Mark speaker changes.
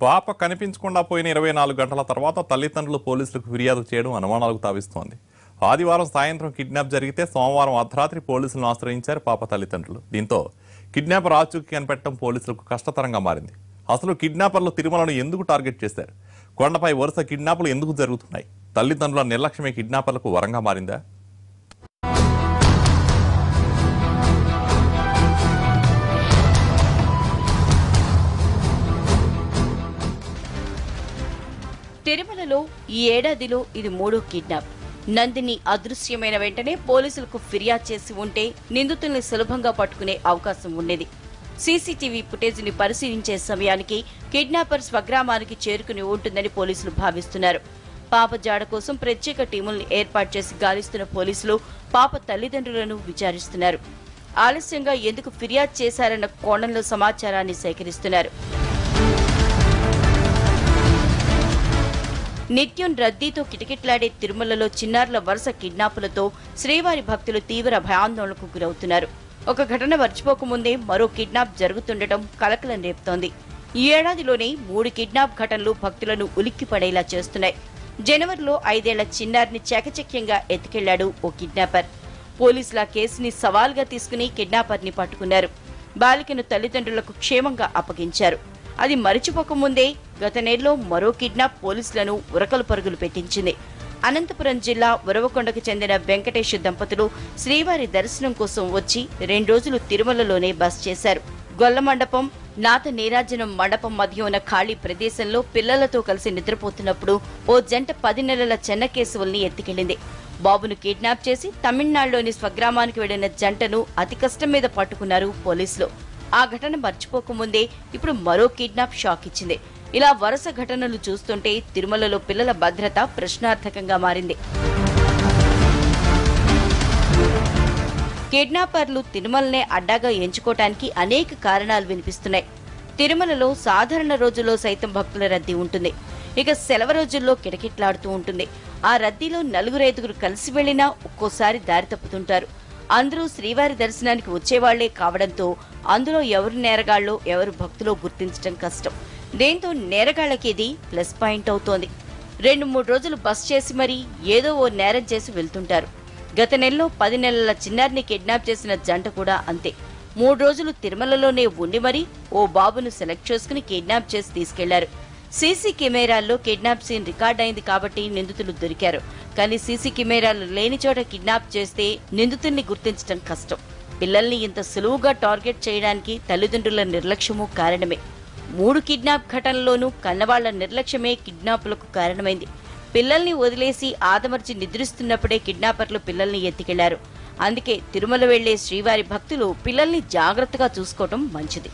Speaker 1: పాప కనిపించకుండా పోయిన 24 గంటల తర్వాత తల్లిదండ్రులు పోలీసులకు ఫిర్యాదు చేయడం అనుమానాలకు తావిస్తోంది. ఆదివారం సాయంత్రం కిడ్నాప్ జరిగితే సోమవారం అర్ధరాత్రి పోలీసులను ఆశ్రయించారు పాప తల్లిదండ్రులు. దీంతో కిడ్నాపర్ ఆచూకీ కనిపెట్టడం పోలీసులకు కష్టతరంగా మారింది. అసలు కిడ్నాపర్లు తిరుమలను ఎందుకు టార్గెట్ చేశారు? కొండపై వరుస కిడ్నాపులు ఎందుకు జరుగుతున్నాయి? తల్లిదండ్రుల నిర్లక్ష్యమే కిడ్నాపర్లకు వరంగా మారిందా?
Speaker 2: తిరుమలలో ఈ ఏడాదిలో ఇది 3వ కిడ్నాప్. నందిని అదృశ్యమైన వెంటనే పోలీసులకు ఫిర్యాదు చేసి ఉంటే నిందితుల్ని సులభంగా పట్టుకునే అవకాశం ఉండేది. సీసీటీవీ ఫుటేజ్ని పరిశీలించే సమయానికి కిడ్నాపర్ స్వగ్రామానికి చేరుకుని ఉంటుందని పోలీసులు భావిస్తున్నారు. పాప జాడ కోసం ప్రత్యేక టీముల్ని ఏర్పాటు చేసి గాలిస్తున్న పోలీసులు పాప తల్లిదండ్రులను విచారిస్తున్నారు. ఆలస్యంగా ఎందుకు ఫిర్యాదు చేశారన్న కోణంలో సమాచారాన్ని సేకరిస్తున్నారు. నిత్యం రద్దీతో కిటకిట్లాడే తిరుమలలో చిన్నారుల వరుస కిడ్నాపులతో శ్రీవారి భక్తులు తీవ్ర భయాందోళనకు గురవుతున్నారు. ఒక ఘటన మర్చిపోకముందే మరో కిడ్నాప్ జరుగుతుండటం కలకలం రేపుతోంది. ఈ ఏడాదిలోనే 3 కిడ్నాప్ ఘటనలు భక్తులను ఉలిక్కిపడేలా చేస్తున్నాయి. జనవరిలో 5 ఏళ్ల చిన్నారిని చాకచక్యంగా ఎత్తుకెళ్లాడు ఓ కిడ్నాపర్. పోలీసుల కేసుని సవాల్గా తీసుకుని కిడ్నాపర్ని పట్టుకున్నారు. బాలికను తల్లిదండ్రులకు క్షేమంగా అప్పగించారు. అది మరిచిపోకముందే గత నెలలో మరో కిడ్నాప్ పోలీసులను ఉరకలు పరుగులు పెట్టించింది. అనంతపురం జిల్లా ఉరవకొండకు చెందిన వెంకటేష్ దంపతులు శ్రీవారి దర్శనం కోసం వచ్చి 2 రోజులు తిరుమలలోనే బస చేశారు. గొల్ల మండపం, నాథ నీరాజనం మండపం మధ్య ఉన్న ఖాళీ ప్రదేశంలో పిల్లలతో కలిసి నిద్రపోతున్నప్పుడు ఓ జంట 10 నెలల చెన్నకేశవుల్ని ఎత్తుకెళ్లింది. బాబును కిడ్నాప్ చేసి తమిళనాడులోని స్వగ్రామానికి వెళ్లిన జంటను అతి కష్టం మీద పట్టుకున్నారు పోలీసులు. ఆ ఘటన మర్చిపోకముందే ఇప్పుడు మరో కిడ్నాప్ షాక్ ఇచ్చింది. ఇలా వరుస ఘటనలు చూస్తుంటే తిరుమలలో పిల్లల భద్రత ప్రశ్నార్థకంగా మారింది. కిడ్నాపర్లు తిరుమలనే అడ్డాగా ఎంచుకోవటానికి అనేక కారణాలు వినిపిస్తున్నాయి. తిరుమలలో సాధారణ రోజుల్లో సైతం భక్తుల రద్దీ ఉంటుంది. ఇక సెలవు రోజుల్లో కిటకిట్లాడుతూ ఉంటుంది. ఆ రద్దీలో 4-5 కలిసి వెళ్లినా ఒక్కోసారి దారి తప్పుతుంటారు. అందరూ శ్రీవారి దర్శనానికి వచ్చేవాళ్లే కావడంతో అందులో ఎవరు నేరగాళ్లో ఎవరు భక్తులో గుర్తించడం కష్టం. దీంతో నేరగాళ్లకి ఇది ప్లస్ పాయింట్ అవుతోంది. 2-3 రోజులు బస్ చేసి మరీ ఏదో ఓ నేరం చేసి వెళ్తుంటారు. గత నెలలో 10 నెలల చిన్నారిని కిడ్నాప్ చేసిన జంట కూడా అంతే. 3 రోజులు తిరుమలలోనే ఉండి మరీ ఓ బాబును సెలెక్ట్ చేసుకుని కిడ్నాప్ చేసి తీసుకెళ్లారు. సీసీ కెమెరాల్లో కిడ్నాప్ సీన్ రికార్డ్ అయింది కాబట్టి నిందితులు దొరికారు. కానీ సీసీ కెమెరాలు లేని చోట కిడ్నాప్ చేస్తే నిందితుల్ని గుర్తించడం కష్టం. పిల్లల్ని ఇంత సులువుగా టార్గెట్ చేయడానికి తల్లిదండ్రుల నిర్లక్ష్యమూ కారణమే. 3 కిడ్నాప్ ఘటనల్లోనూ కన్నవాళ్ల నిర్లక్ష్యమే కిడ్నాపులకు కారణమైంది. పిల్లల్ని వదిలేసి ఆదమర్చి నిద్రిస్తున్నప్పుడే కిడ్నాపర్లు పిల్లల్ని ఎత్తికెళ్లారు. అందుకే తిరుమల వెళ్లే శ్రీవారి భక్తులు పిల్లల్ని జాగ్రత్తగా చూసుకోవటం మంచిది.